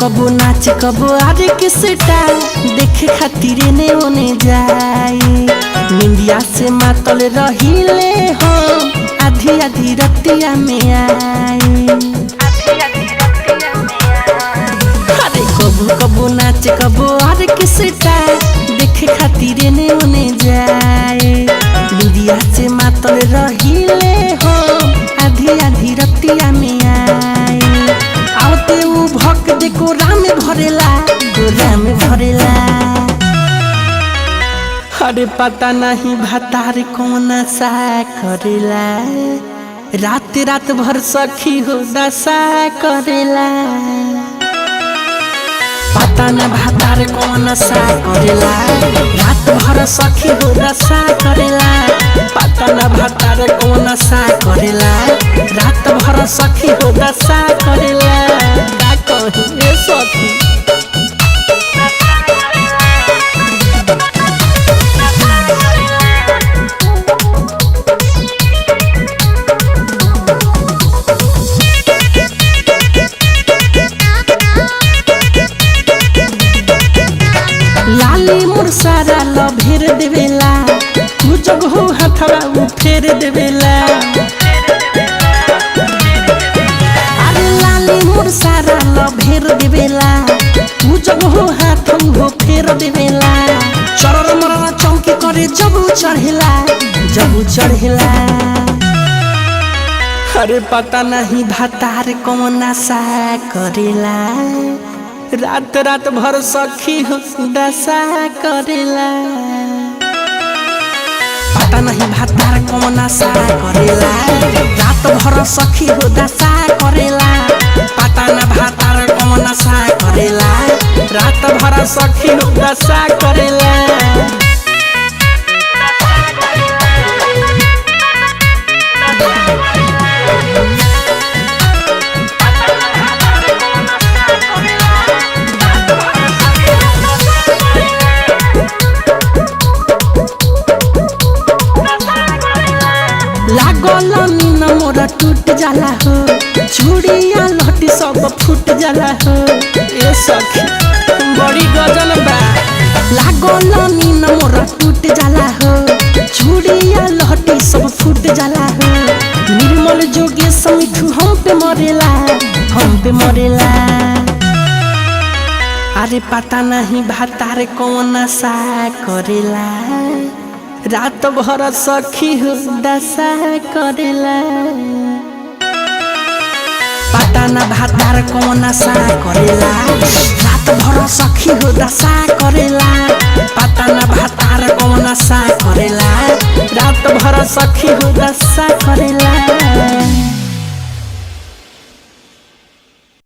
कबो नाच कबो आरे किसटा देखे खातिर ने ओने जाए। निंदिया से मातल रहिले हम आधी आधी रतिया में आए। अरे कबो कबो नाच कबो आरे किसटा देखे खातिर ने ओने जाए। निंदिया से मातल रहिले हम आधी आधी रतिया में आए। आवते उ भक दे कोरा में भरेला कोरा में भरेला। अरे पता नहीं भतार कौन सा करेला रात रात भर सखी हो दशा करेला। पता न भतार कौन सा करेला रात भर सखी हो दशा करेला। पता न भतार कौन सा करेला रात भर सखी हो दशा करेला। का कही सखी लाली मोर सारा लभेर देवेला तू जग हो हथवा उ फेर देवेला। अरे लाली मोर सारा लभेर देवेला तू जग हो हाथ हो फेर देवेला। चरर मरर चौकी करे जब चढ़ेला जब चढ़ेला। अरे पता नहीं भतार कौन सा करेला रात रात भर सखी हो दशा करेला। पता नहीं भतार कौन सा करेला रात भर सखी हो दशा करेला। पता न भतार कौन सा करेला रात भर सखी हो दशा करेला। लागल मीन मोरा टूट जाला हो चूड़िया लहटी सब फूट जाला हो। ए सखी बड़ी गजल बा। लागल मीन मोरा टूट जाला हो चूड़िया लहटी सब फूट जाला हो। निर्मल जोगे समिठू हम पे मरेला हम पे मरेला। अरे पता नहीं भतार कौन सा करेला रात भर सखी हो दशा करेला। पता न भतार कौन सा करेला रात भर सखी हो दशा करेला। पता न भतार कौन सा करेला रात भर सखी हो दशा करेला।